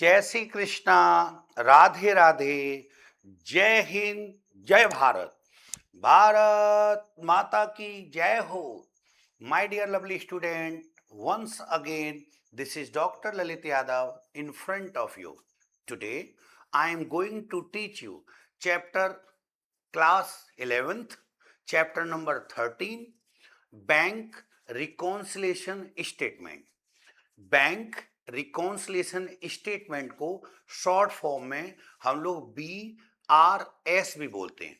जय श्री कृष्णा, राधे राधे, जय हिंद, जय भारत। भारत माता की जय हो। My dear lovely student, once again this is Dr. Lalit Yadav in front of you. Today I am going to teach you chapter class 11th, chapter number 13, bank reconciliation statement. Bank reconciliation statement को short form में हम लोग BRS भी बोलते हैं।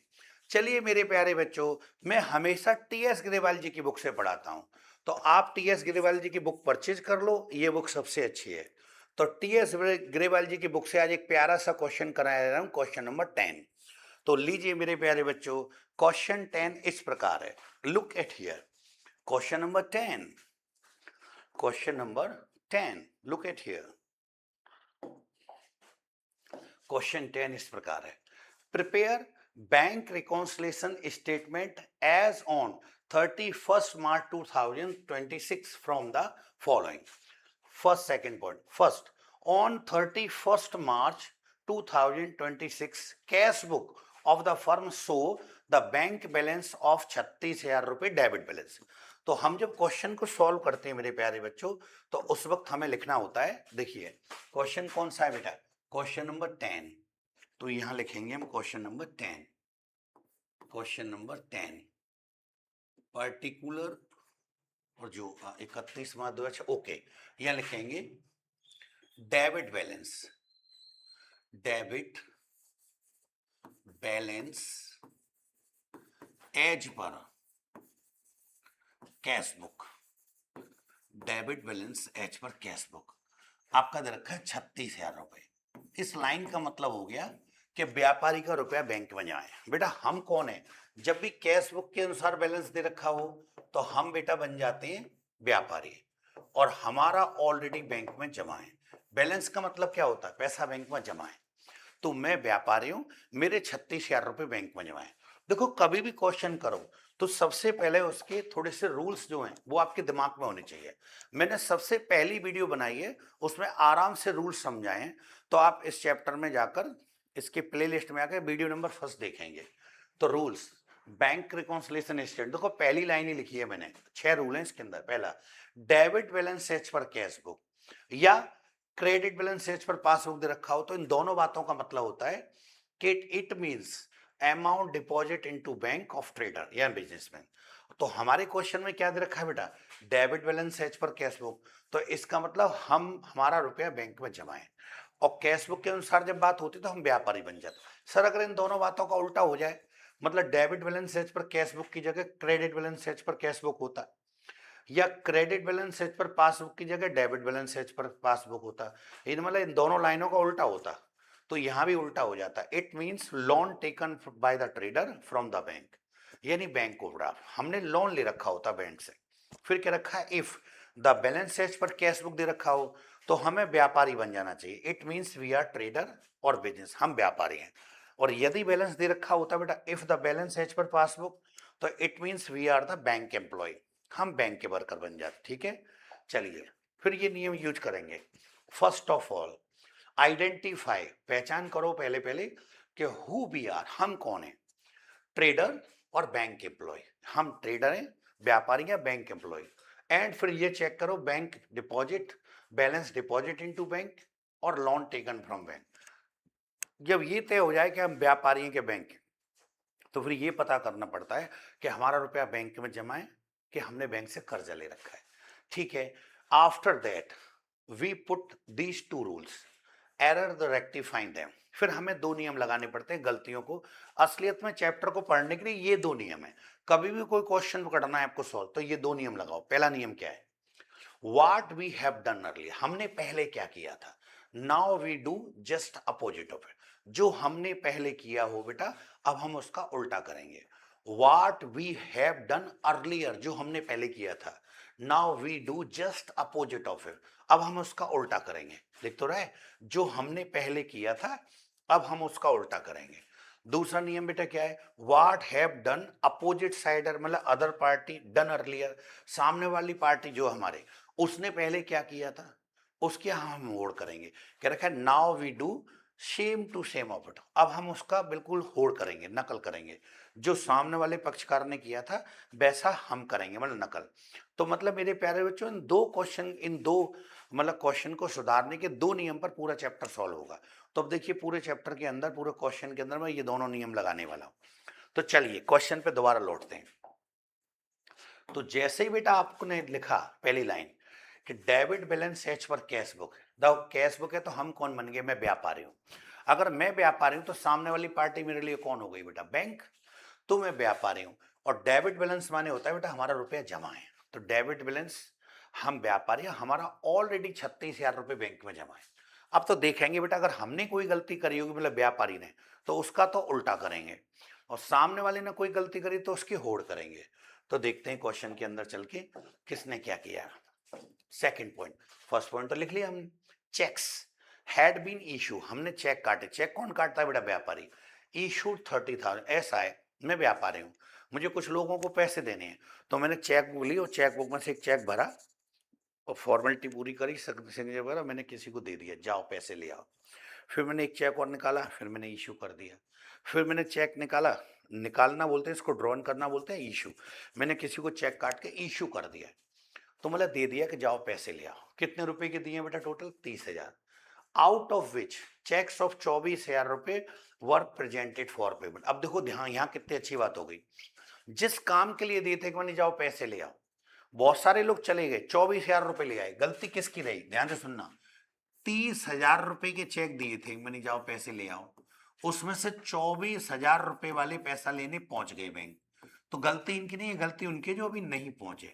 चलिए मेरे प्यारे बच्चों, मैं हमेशा टीएस ग्रेवाल जी की बुक से पढ़ाता हूं, तो आप टीएस ग्रेवाल जी की बुक परचेज कर लो, ये बुक सबसे अच्छी है। तो टीएस ग्रेवाल जी की बुक से आज एक प्यारा सा क्वेश्चन कराया रहा हूं, क्वेश्चन नंबर 10। तो लीजिए मेरे प्यारे बच्चों, क्वेश्चन 10 इस प्रकार है। Look at here, question number 10। Question number 10. Look at here. Question 10 इस प्रकार है। Prepare bank reconciliation statement as on 31st March 2026 from the following. First, second point. First, on 31st March 2026, cash book of the firm show the bank balance of 36,000 रुपए debit balance. तो हम जब question को solve करते हैं मेरे प्यारे बच्चों, तो उस वक्त हमें लिखना होता है, देखिए क्वेश्चन कौन सा है बेटा, क्वेश्चन नंबर 10। तो यहां लिखेंगे हम question number 10, question number 10 particular, और जो 31 मार्च 2006, ओके, यहां लिखेंगे debit balance, debit balance as per cash book, debit balance as per cash book आपका दे रखा है 36,000 रुपए। इस लाइन का मतलब हो गया कि व्यापारी का रुपया बैंक में जाए। बेटा हम कौन है, जब भी कैश बुक के अनुसार बैलेंस दे रखा हो तो हम बेटा बन जाते हैं व्यापारी, और हमारा ऑलरेडी बैंक में जमा है। बैलेंस का मतलब क्या होता है, पैसा बैंक में जमा है। तो मैं व्यापारी हूं, मेरे 36,000 रुपए बैंक में जमा है। देखो कभी भी क्वेश्चन करो तो सबसे पहले उसके थोड़े से रूल्स जो हैं वो आपके दिमाग में होने चाहिए। मैंने सबसे पहली वीडियो बनाई है, उसमें आराम से रूल्स समझाए हैं। तो आप इस चैप्टर में जाकर इसके प्लेलिस्ट में आकर वीडियो नंबर फर्स्ट देखेंगे। तो रूल्स, बैंक रिकॉन्सिलिएशन स्टेटमेंट, देखो पहली लाइन ही लिखी है मैंने, 6 रूल हैं इसके अंदर। पहला, debit balance as per cash book या credit balance as per passbook दे रखा हो, तो इन दोनों बातों का मतलब होता है कि it means amount deposit into bank of trader या बिजनेसमैन। तो हमारे क्वेश्चन में क्या दे रखा है बेटा, debit balance as per cash book, तो इसका मतलब हम हमारा रुपया बैंक में जमा है। और कैश बुक के अनुसार जब बात होती तो हम व्यापारी बन जाते। सर अगर इन दोनों बातों का उल्टा हो जाए, मतलब debit balance as per cash book की जगह credit balance as per cash book होता, या credit balance as per passbook की जगह debit balance as per passbook होता, इन मतलब इन दोनों लाइनों का उल्टा होता, तो यहां भी उल्टा हो जाता। It means loan taken by the trader from the bank, यानी बैंक ओवरड्राफ्ट, हमने लोन ले रखा होता बैंक से। फिर क्या रखा है, if the balance as per cash book दे रखा हो तो हमें व्यापारी बन जाना चाहिए। It means we are trader और बिजनेस, हम व्यापारी हैं। और यदि बैलेंस दे रखा होता बेटा, if the balance as per passbook, तो it means we are the bank employ, हम बैंक के वर्कर बन जाते। ठीक है, चलिए फिर ये नियम यूज करेंगे। फर्स्ट ऑफ ऑल आइडेंटिफाई, पहचान करो पहले पहले कि हु वी आर, हम कौन है, ट्रेडर और बैंक एम्प्लॉय। हम ट्रेडर हैं, व्यापारी या बैंक एम्प्लॉय। एंड फिर ये चेक करो, bank deposit, balance deposit into bank और लोन टेकन फ्रॉम बैंक। जब ये तय हो जाए कि हम व्यापारी हैं कि बैंक हैं, तो फिर ये पता करना पड़ता है कि हमारा रुपया बैंक में जमा है कि हमने बैंक से कर्जा ले रखा है। ठीक है, after that we put these two rules, error the rectifying them. फिर हमें 2 नियम लगाने पड़ते हैं गलतियों को, असलियत में चैप्टर को पढ़ने के लिए ये 2 नियम है। कभी भी कोई क्वेश्चन करना है आपको सॉल्व, तो ये 2 नियम लगाओ। पहला नियम क्या है, what we have done earlier, हमने पहले क्या किया था। Now we do just opposite of it, जो हमने पहले किया हो बेटा अब हम उसका उल्टा करेंगे। What we have done earlier, जो हमने पहले किया था, now we do just opposite of it, अब हम उसका उल्टा करेंगे। देख तो रहे, जो हमने पहले किया था अब हम उसका उल्टा करेंगे। दूसरा नियम बेटा क्या है, what have done opposite cider, मतलब अदर पार्टी डन अर्लियर, सामने वाली पार्टी जो हमारे, उसने पहले क्या किया था उसके हम होल्ड करेंगे। कह रखा है now we do same to same of it, अब हम उसका बिल्कुल होल्ड करेंगे, नकल करेंगे। जो सामने वाले पक्षकार ने किया था वैसा हम करेंगे, मतलब नकल। तो मतलब मेरे प्यारे बच्चों, इन दो क्वेश्चन, इन दो मतलब क्वेश्चन को सुधारने के दो नियम पर पूरा चैप्टर सॉल्व होगा। तो अब देखिए पूरे चैप्टर के अंदर, पूरे क्वेश्चन के अंदर मैं ये दोनों नियम लगाने वाला हूं। तो चलिए क्वेश्चन पे दोबारा लौटते हैं। तो जैसे ही बेटा आपने लिखा पहली लाइन कि डेबिट बैलेंस एच पर cash book, the cash book है तो हम कौन बन गए, मैं व्यापारी हूं। अगर मैं व्यापारी हूं तो सामने वाली पार्टी मेरे लिए कौन हो गई बेटा, बैंक। तो मैं व्यापारी हूं। और डेबिट बैलेंस माने होता है बेटा हमारा रुपया जमा है। तो डेबिट बैलेंस, हम व्यापारी हैं, हमारा ऑलरेडी 36,000 रुपये बैंक में जमा है। अब तो देखेंगे बेटा अगर हमने कोई गलती करी होगी, मतलब व्यापारी ने, तो उसका तो उल्टा करेंगे, और सामने वाले ने कोई गलती करी तो उसकी होड़ करेंगे। तो देखते हैं क्वेश्चन के अंदर चल के किसने क्या किया। सेकंड पॉइंट, फर्स्ट पॉइंट तो लिख लिया हमने, चेक्स हैड बीन इशू, हमने चेक काटे। चेक कौन काटता है बेटा, व्यापारी। इशूड 30,000, ऐसा है मैं व्यापारी हूं, मुझे कुछ लोगों को पैसे देने हैं, तो मैंने चेक बुक ली और चेक बुक में से एक चेक भरा और फॉर्मेलिटी पूरी करी, सिग्नेचर वगैरह, मैंने किसी को दे दिया, जाओ पैसे ले आओ। फिर मैंने एक चेक और निकाला, फिर मैंने इशू कर दिया। फिर मैंने चेक निकाला, निकालना बोलते हैं इसको, ड्रॉन करना बोलते हैं, इशू। मैंने किसी को चेक काट के इशू कर दिया, तो मतलब दे दिया कि जाओ पैसे ले आओ। कितने रुपए के दिए बेटा, total 30,000। Out of which cheques of 24,000 रुपए वर प्रेजेंटेड फॉर पेमेंट। अब देखो ध्यान, यहाँ कितनी अच्छी बात हो गई। जिस काम के लिए दिए थे कि मैंने जाओ पैसे ले आओ, बहुत सारे लोग चले गए, 24,000 रुपए ले आए, गलती किसकी रही, ध्यान से सुनना। 30,000 रुपए के चेक दिए थे, मैंने जाओ पैसे ले आओ, उसमें से 24,000 रुपए वाले पैसा लेने पहुंच गए बैंक। तो गलती इनकी नहीं है, गलती उनकी है जो अभी नहीं पहुंचे।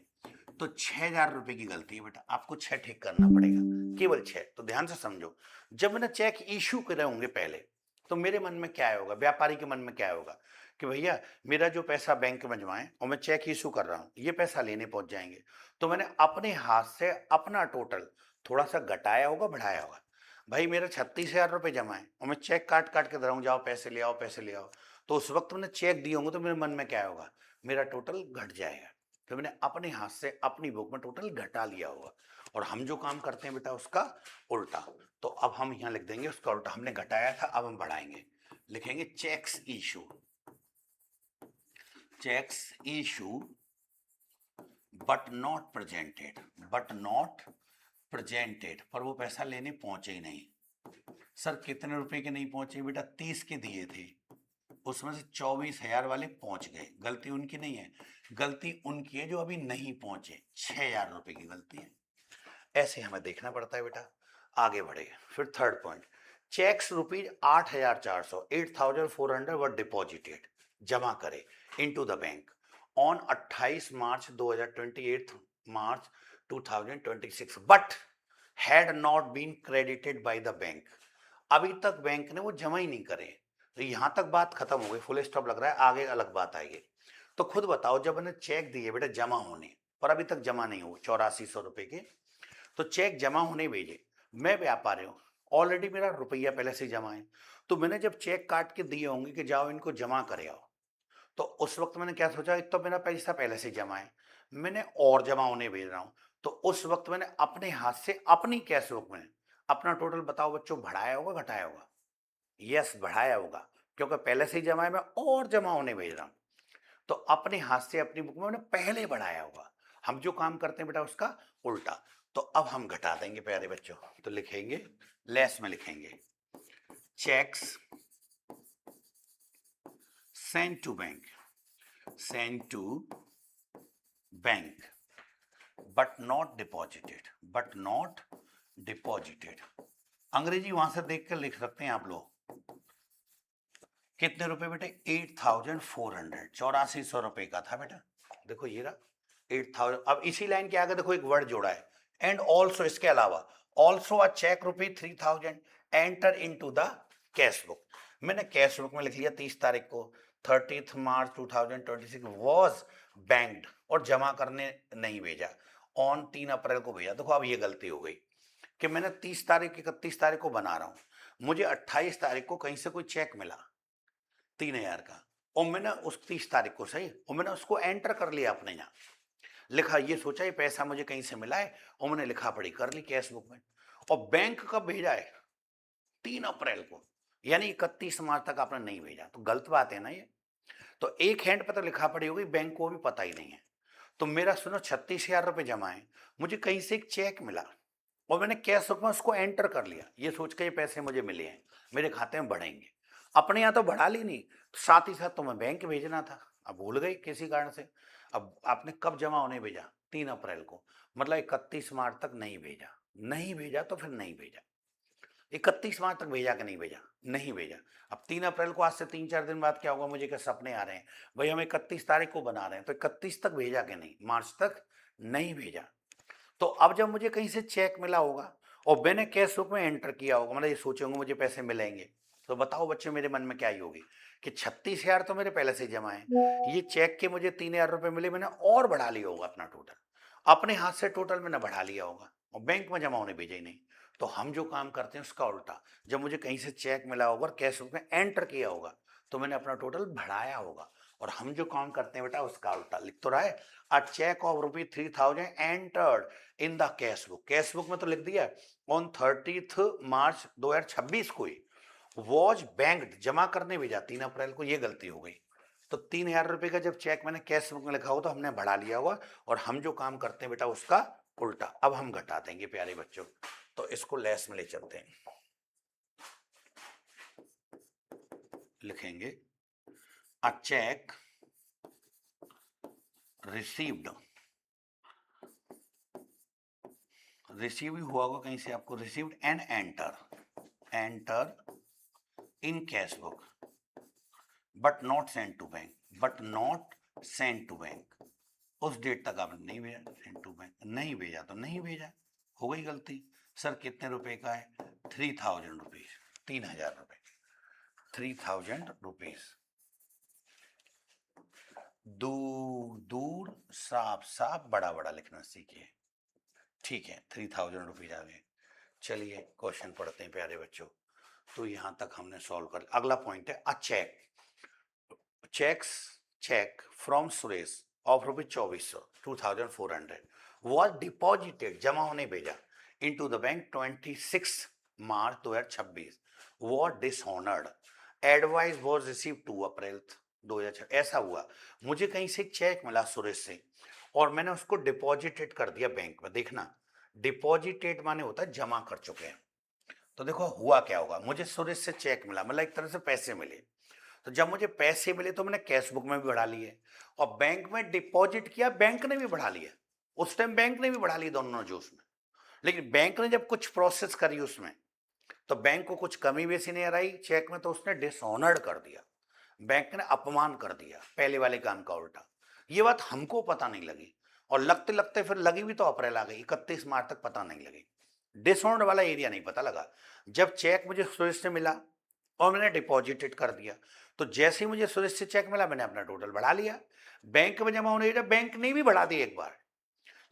तो 6,000 रुपए की गलती है बेटा, आपको 6 ठीक करना पड़ेगा, केवल 6। तो ध्यान से समझो, जब मैंने चेक इशू करे होंगे पहले, तो मेरे मन में क्या होगा, व्यापारी के मन में क्या होगा कि भैया मेरा जो पैसा बैंक में जमा है और मैं चेक इशू कर रहा हूं, ये पैसा लेने पहुंच जाएंगे। तो मैंने अपने हाथ से अपना टोटल थोड़ा सा घटाया होगा, बढ़ाया होगा। भाई मेरा 36,000 रुपए जमा है और मैं चेक काट काट के दे रहा हूँ, जाओ पैसे ले आओ, पैसे ले आओ। तो उस वक्त मैंने चेक दिए होंगे तो मेरे मन में क्या होगा, मेरा टोटल घट जाएगा। तो मैंने अपने हाथ से अपनी बुक में टोटल घटा लिया होगा। और हम जो काम करते हैं बेटा उसका उल्टा। तो अब हम यहाँ लिख देंगे उसका उल्टा, हमने घटाया था अब हम बढ़ाएंगे, लिखेंगे cheques issue, cheques issue but not presented, but not presented, पर वो पैसा लेने पहुंचे ही नहीं। सर कितने रुपए के नहीं पहुंचे बेटा, 30 के दिए थे, उसमें से 24,000 वाले पहुंच गए। गलती उनकी नहीं है, गलती उनकी है जो अभी नहीं पहुंचे, 6,000 रुपए की गलती है। ऐसे हमें देखना पड़ता है बेटा। आगे बढ़े, फिर third point, cheques rupees 8,400, 8,400 were deposited, जमा करे into the bank on 28 March 2028 March 2026 but had not been credited by the bank. अभी तक बैंक ने वो जमा ही नहीं करे। तो यहां तक बात खत्म हो गई, फुल स्टॉप लग रहा है, आगे अलग बात आएगी। तो खुद बताओ, जब मैंने चेक दिए बेटा जमा होने, पर अभी तक जमा नहीं हुए 8400 रुपए के, तो चेक जमा होने भेजे, मैं व्यापारी हूं, ऑलरेडी मेरा रुपया पहले से जमा है। तो मैंने जब चेक काट के दिए होंगे कि जाओ इनको जमा करे आओ, तो उस वक्त मैंने क्या सोचा, एक तो मेरा पैसा पहले से जमा है, मैंने और जमा होने भेज रहा हूं। तो उस वक्त मैंने अपने हाथ से अपनी कैश बुक में अपना टोटल, बताओ बच्चों, बढ़ाया होगा घटाया होगा, यस बढ़ाया होगा, क्योंकि पहले से ही जमा है, मैं और जमा होने भेज रहा हूं। तो अपने हाथ से अपनी बुक में मैंने पहले बढ़ाया होगा। हम जो काम करते हैं बेटा उसका उल्टा। तो अब हम घटा देंगे प्यारे बच्चों, तो लिखेंगे, लेस में लिखेंगे, cheques send to bank, send to bank but not deposited, but not deposited. अंग्रेजी वहां से देखकर लिख सकते हैं आप लोग। कितने रुपए बेटे, 8,400, 8400 रुपए का था बेटा। देखो ये रहा 8,000। अब इसी लाइन के आगे देखो एक वर्ड जोड़ा है, एंड ऑल्सो, इसके अलावा also a cheque rupee 3,000 enter into the cash book. मैंने कैश बुक में लिख लिया 30 तारीख को, 30 मार्च 2026 वॉज बैंक्ड, और जमा करने नहीं भेजा, ऑन 3 अप्रैल को भेजा। देखो अब ये गलती हो गई कि मैंने 30 तारीख 31 तारीख को बना रहा हूं, मुझे 28 तारीख को कहीं से कोई चेक मिला 3,000 का, और मैंने उस 30 तारीख को, सही, और मैंने उसको एंटर कर लिया अपने यहाँ, लिखा, ये सोचा ये पैसा मुझे कहीं से मिला है, और मैंने लिखा पढ़ी कर ली कैश बुक में। और बैंक कब भेजा है? 3 अप्रैल को, यानी 31 मार्च तक आपने नहीं भेजा, तो गलत बात है ना ये। तो एक हैंड पे तो लिखा पड़ी होगी, बैंक को भी पता ही नहीं है। तो मेरा सुनो 36,000 रुपए जमा है, मुझे कहीं से एक चेक मिला और मैंने कैश बुक में उसको एंटर कर लिया, ये सोच के ये पैसे मुझे मिले हैं, मेरे खाते में बढ़ेंगे। अपने यहाँ तो बढ़ा ली नहीं, तो साथ ही साथ तुम्हें बैंक भेजना था, अब भूल गई किसी कारण से। अब आपने कब जमा होने भेजा? 3 अप्रैल को, मतलब 31 मार्च तक नहीं भेजा। नहीं भेजा तो फिर नहीं भेजा। 31 मार्च तक भेजा कि नहीं भेजा? नहीं भेजा। अब 3 अप्रैल को, आज से 3-4 दिन बाद क्या होगा, मुझे क्या सपने आ रहे हैं, भाई हम 31 तारीख को बना रहे हैं, तो 31 तक भेजा कि नहीं? मार्च तक नहीं भेजा। तो अब जब मुझे कहीं से चेक मिला होगा और मैंने कैश बुक में एंटर किया होगा, मतलब ये सोचे होंगे मुझे पैसे मिलेंगे, तो बताओ बच्चे मेरे मन में क्या ही होगी कि 36,000 तो मेरे पहले से जमा है, ये चेक के मुझे 3,000 रुपए मिले, मैंने और बढ़ा लिया होगा अपना टोटल, अपने हाथ से टोटल मैंने बढ़ा लिया होगा और बैंक में जमा होने भेजा ही नहीं। तो हम जो काम करते हैं उसका उल्टा, जब मुझे कहीं से चेक मिला होगा और कैश बुक में एंटर किया होगा तो मैंने अपना टोटल बढ़ाया होगा। और हम जो काम करते हैं बेटा उसका उल्टा, लिख तो रहा है a cheque of ₹3,000 entered in the cash book, cash book में तो लिख दिया ऑन 30 मार्च 2026 को ही वॉज बैंक्ड, जमा करने भेजा 3 अप्रैल को, ये गलती हो गई। तो 3,000 रुपए का जब चेक मैंने कैश बुक में लिखा हो तो हमने बढ़ा लिया होगा, और हम जो काम करते हैं बेटा उसका उल्टा। अब हम घटा देंगे प्यारे बच्चों, तो इसको लेस में ले चलते हैं, लिखेंगे अ चेक रिसीव्ड, रिसीव ही हुआ होगा कहीं से आपको, received and enter in cash book but not send to bank, but not send to bank, उस डेट तक आपने नहीं भेजा, सेंड टू बैंक नहीं भेजा तो नहीं भेजा, हो गई गलती। सर कितने रुपए का है? 3,000 रुपीज, 3,000 रुपए, 3,000 रुपीज। दूर दूर साफ साफ बड़ा बड़ा लिखना सीखिए, ठीक है, 3,000 रुपीज आ गए। चलिए क्वेश्चन पढ़ते हैं प्यारे बच्चों। तो यहां तक हमने सॉल्व कर, अगला पॉइंट है a cheque, cheque from Suresh of ₹2400 2,400 was deposited, जमा होने भेजा, into the bank 26 March 2026 was dishonoured, advice was receive 2 April 2006। ऐसा हुआ, मुझे कहीं से एक चेक मिला सुरेश से और मैंने उसको डिपॉजिटेड कर दिया बैंक में। देखना, डिपॉजिटेड माने होता है जमा कर चुके हैं। तो देखो हुआ क्या होगा, मुझे सुरेश से चेक मिला, मतलब एक तरह से पैसे मिले, तो जब मुझे पैसे मिले तो मैंने कैश बुक में भी बढ़ा लिए और बैंक में डिपॉजिट किया, बैंक ने भी बढ़ा लिया, उस टाइम बैंक ने भी बढ़ा लिया, दोनों जोश में। लेकिन बैंक ने जब कुछ प्रोसेस करी उसमें, तो बैंक को कुछ कमी बेसी नहीं आ रही चेक में, तो उसने डिसऑनर्ड कर दिया, बैंक ने अपमान कर दिया, पहले वाले काम का उल्टा। ये बात हमको पता नहीं लगी, और लगते लगते फिर लगी भी तो अप्रैल आ गई, 31 मार्च तक पता नहीं लगी, डिसऑनर्ड वाला एरिया नहीं पता लगा। जब चेक मुझे सुरेश से मिला और मैंने डिपॉजिटेड कर दिया, तो जैसे ही मुझे सुरेश से चेक मिला मैंने अपना टोटल बढ़ा लिया, बैंक में जमा होने, बैंक ने भी बढ़ा दिया एक बार,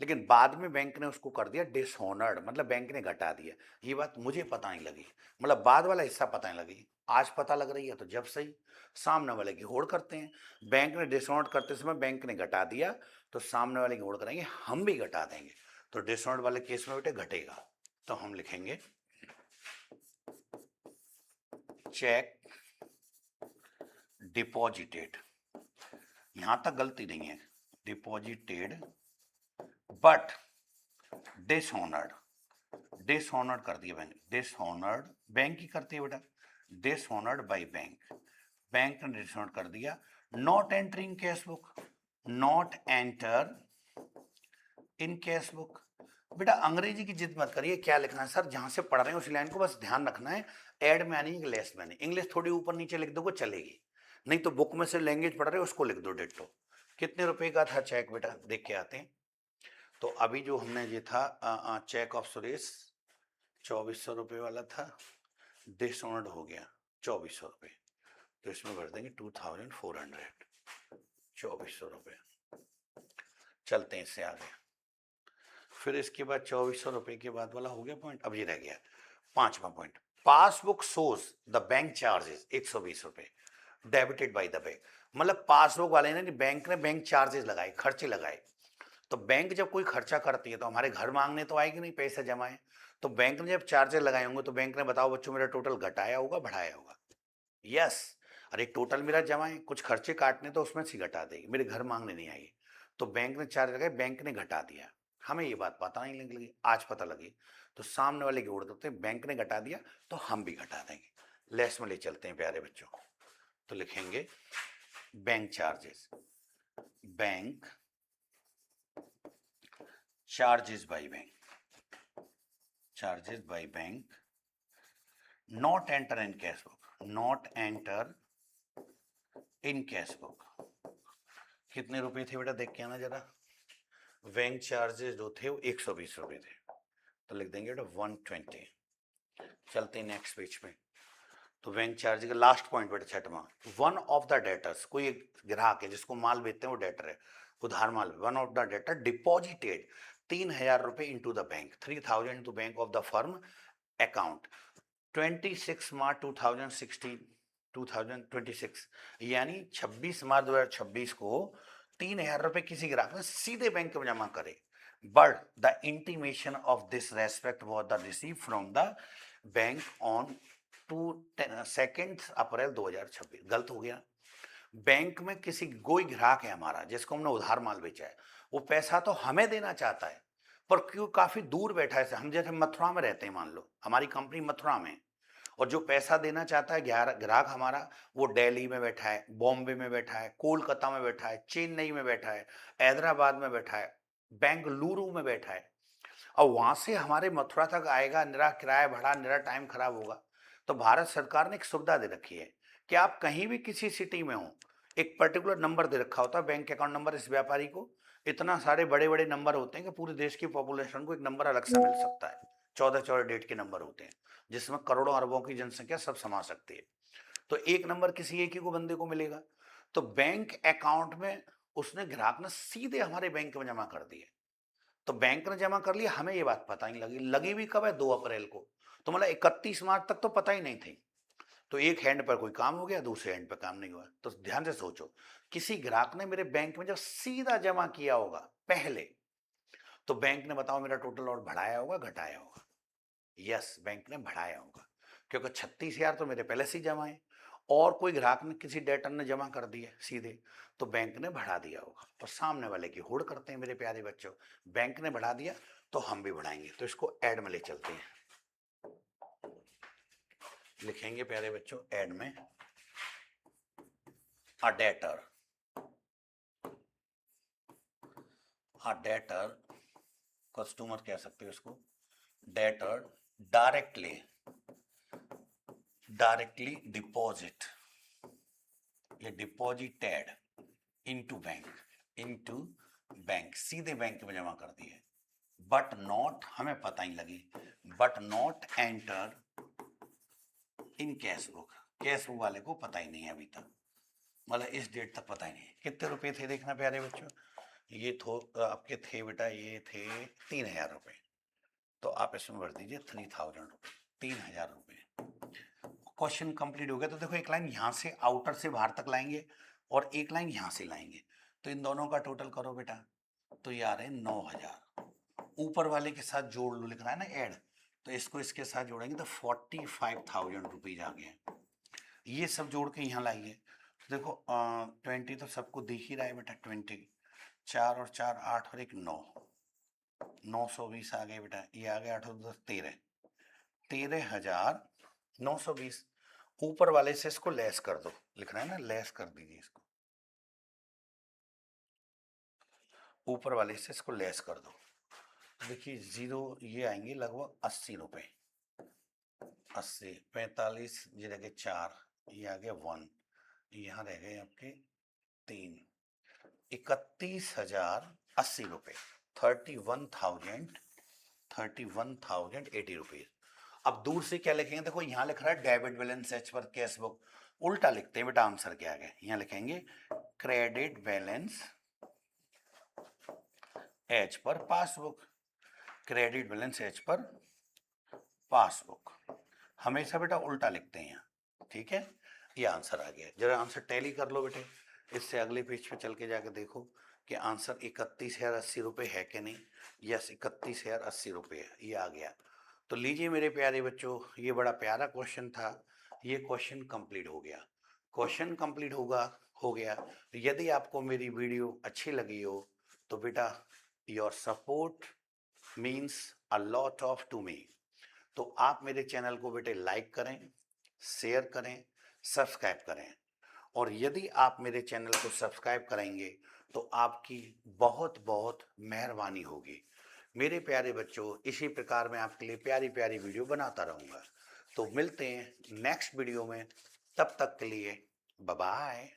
लेकिन बाद में बैंक ने उसको कर दिया डिसऑनर्ड, मतलब बैंक ने घटा दिया। ये बात मुझे पता नहीं लगी, मतलब बाद वाला हिस्सा पता नहीं लगी, आज पता लग रही है, तो जब सही सामने वाले की होड़ करते हैं। बैंक ने डिसऑनर्ड करते समय बैंक ने घटा दिया, तो सामने वाले की होड़ करेंगे, हम भी घटा देंगे, तो डिसऑनर्ड वाले केस में बेटे घटेगा। तो हम लिखेंगे चेक डिपॉजिटेड, यहां तक गलती नहीं है, डिपॉजिटेड बट डिसऑनर्ड, डिसऑनर्ड कर दिया बैंक, डिसऑनर्ड बैंक ही करती है बेटा, डिसऑनर्ड बाय बैंक, बैंक ने डिसऑनर्ड कर दिया। Not entering cash book, not enter in cash book. बेटा अंग्रेजी की जिद मत करिए, क्या लिखना है सर, जहां से पढ़ रहे हैं उस लाइन को बस ध्यान रखना है, एड में आनी है लेस में आनी, इंग्लिश थोड़ी ऊपर नीचे लिख दोगे चलेगी, नहीं तो बुक में से लैंग्वेज पढ़ रहे हो उसको लिख दो डिट्टो। कितने रुपए का था चेक बेटा, देख के आते हैं। तो अभी जो हमने ये था चेक ऑफ सुरेश 2,400 रुपये वाला था, डिसऑनर्ड हो गया 2,400 रुपये, तो इसमें भर देंगे 2,400, 2,400 रुपये। चलते हैं इससे आगे, फिर इसके बाद 2,400 रुपये के बाद वाला हो गया पॉइंट, अब ये रह गया 5वां point, passbook shows the bank charges 120 रुपये डेबिटेड बाय द बैंक, मतलब पासबुक वाले ने बैंक चार्जेस लगाए, खर्चे लगाए। तो बैंक जब कोई खर्चा करती है तो हमारे घर मांगने तो आएगी नहीं पैसे जमा है, तो बैंक ने जब चार्जेस लगाए होंगे तो बैंक ने बताओ बच्चों मेरा टोटल घटाया होगा बढ़ाया होगा? यस। अरे टोटल मेरा जमा है, कुछ खर्चे काटने तो उसमें से घटा देगी, मेरे घर मांगने नहीं आएगी। तो बैंक ने चार्ज लगाए, बैंक ने घटा दिया, हमें ये बात पता नहीं लगी, आज पता लगी। तो सामने वाले की उड़ करते हैं, बैंक ने घटा दिया तो हम भी घटा देंगे। लेस में ले चलते हैं प्यारे बच्चों। तो लिखेंगे bank charges, bank charges by bank, charges by bank not enter in cash book, not enter in cash book. कितने रुपए थे बेटा देख के आना जरा। बैंक चार्जेस जो थे वो 120 रुपए थे, तो लिख देंगे बेटा 120। चलते हैं नेक्स्ट पेज पे। तो बैंक चार्ज का लास्ट पॉइंट बेटा छठवां, वन ऑफ द डेटर्स, कोई एक ग्राहक है जिसको माल बेचते हैं वो डेटर है, उधार माल, one of the debtor deposited 3000 रुपए into the bank, 3000 into bank of the firm account 26 March 2016 2026, यानी 26 मार्च 2026 को 3000 रुपए किसी ग्राहक ने सीधे बैंक में जमा करे, but the intimation of this respect was the receive from the bank on 2 अप्रैल 2026। गलत हो गया। बैंक में किसी कोई ग्राहक है हमारा जिसको हमने उधार माल बेचा है, वो पैसा तो हमें देना चाहता है, पर क्यों काफी दूर बैठा है, हम जैसे मथुरा में रहते हैं, मान लो हमारी कंपनी मथुरा में, और जो पैसा देना चाहता है ग्राहक हमारा वो दिल्ली में बैठा है, बॉम्बे में बैठा है, कोलकाता में बैठा है, चेन्नई में बैठा है, हैदराबाद में बैठा है, बेंगलुरु में बैठा है, और वहां से हमारे मथुरा तक आएगा, निरा किराया भरा, निरा टाइम खराब होगा। तो भारत सरकार ने एक सुविधा दे रखी है कि आप कहीं भी किसी सिटी में हो, एक पर्टिकुलर नंबर दे रखा होता है, बैंक अकाउंट नंबर, इस व्यापारी को इतना सारे बड़े बड़े नंबर होते हैं कि पूरे देश की पॉपुलेशन को एक नंबर अलग से मिल सकता है, 14 डेट के नंबर होते हैं जिसमें करोड़ों अरबों की जनसंख्या सब समा सकती है। तो एक नंबर किसी एक ही को बंदे को मिलेगा। तो बैंक अकाउंट में उसने ग्राहक ने सीधे हमारे बैंक में जमा कर दिए, तो बैंक ने जमा कर लिया, हमें ये बात पता नहीं लगी, लगी भी कब है 2 अप्रैल को, तो मतलब 31 मार्च तक तो पता ही नहीं थी। तो एक हैंड पर कोई काम हो गया, दूसरे हैंड पर काम नहीं हुआ। तो ध्यान से सोचो, किसी ग्राहक ने मेरे बैंक में जब सीधा जमा किया होगा पहले, तो बैंक ने बताओ मेरा टोटल और बढ़ाया होगा घटाया होगा? यस, बैंक ने बढ़ाया होगा, क्योंकि 36,000 तो मेरे पहले से ही जमा है, और कोई ग्राहक ने किसी डेटर ने जमा कर दिया सीधे, तो बैंक ने बढ़ा दिया होगा। और सामने वाले की होड़ करते हैं मेरे प्यारे बच्चों, बैंक ने बढ़ा दिया तो हम भी बढ़ाएंगे। तो इसको ऐड में ले चलते हैं, लिखेंगे प्यारे बच्चों ऐड में अ डेटर, अ डेटर कस्टमर कह सकते हो इसको, डेटर डायरेक्टली डिपॉजिट, ये डिपॉजिटेड इनटू बैंक, सीधे बैंक में जमा कर दिए, बट नॉट, हमें पता ही लगी, but not enter in cash book, cash book वाले को पता ही नहीं है अभी तक, मतलब इस डेट तक पता ही नहीं। कितने रुपए थे देखना प्यारे बच्चों, ये तो आपके थे बेटा, ये थे 3000 रुपए, तो आप इसमें भर दीजिए 3000 रुपए, 3000 रुपए। क्वेश्चन कंप्लीट हो गया। तो देखो एक लाइन यहाँ से आउटर से बाहर तक लाएंगे और एक लाइन यहाँ से लाएंगे, तो इन दोनों का टोटल करो बेटा, तो ये आ रहे हैं 9000। ऊपर वाले के साथ जोड़ लो, लिखना है ना ऐड, तो इसको इसके साथ जोड़ेंगे तो 45,000 रुपीज आ गए। ये सब जोड़ के यहाँ लाइए, तो देखो 20 तो सबको दिख ही रहा है बेटा, 20, 4 और 4 8 और 1 9, 920 आ गए बेटा, ये आ गए 8 और 10 13, 13,920। ऊपर वाले से इसको लेस कर दो, लिखना है ना, लेस कर दीजिए इसको, ऊपर वाले से इसको लेस कर दो, देखिए जीरो ये आएंगे लगभग 80 रुपए, 80, 45 ये रह गए 4, ये आ गया 1, यहाँ रह गए आपके 3, 31,080 रुपए, 31,080 रुपीज। अब दूर से क्या लिखेंगे, देखो यहाँ लिख रहा है डेबिट बैलेंस एच पर कैश बुक, उल्टा लिखते हैं बेटा, आंसर क्या आ गया, यहाँ लिखेंगे क्रेडिट बैलेंस एच पर पासबुक, क्रेडिट बैलेंस एच पर पासबुक, हमेशा बेटा उल्टा लिखते हैं यहाँ, ठीक है। ये आंसर आ गया, जरा आंसर टैली कर लो बेटे, इससे अगले पेज पे चल के जाके देखो कि आंसर 31,080 रुपये है कि नहीं। यस, 31,080 रुपये है, ये आ गया। तो लीजिए मेरे प्यारे बच्चों, ये बड़ा प्यारा क्वेश्चन था। ये क्वेश्चन कंप्लीट हो गया। क्वेश्चन कंप्लीट हो गया। यदि आपको मेरी वीडियो अच्छी लगी हो तो बेटा your support means a lot of to me. तो आप मेरे चैनल को बेटे लाइक करें, शेयर करें, सब्सक्राइब करें। और यदि आप मेरे चैनल को सब्सक्राइब करेंगे तो आपकी बहुत बहुत मेहरबानी होगी। मेरे प्यारे बच्चों, इसी प्रकार मैं आपके लिए प्यारी प्यारी वीडियो बनाता रहूँगा। तो मिलते हैं नेक्स्ट वीडियो में, तब तक के लिए बाय बाय।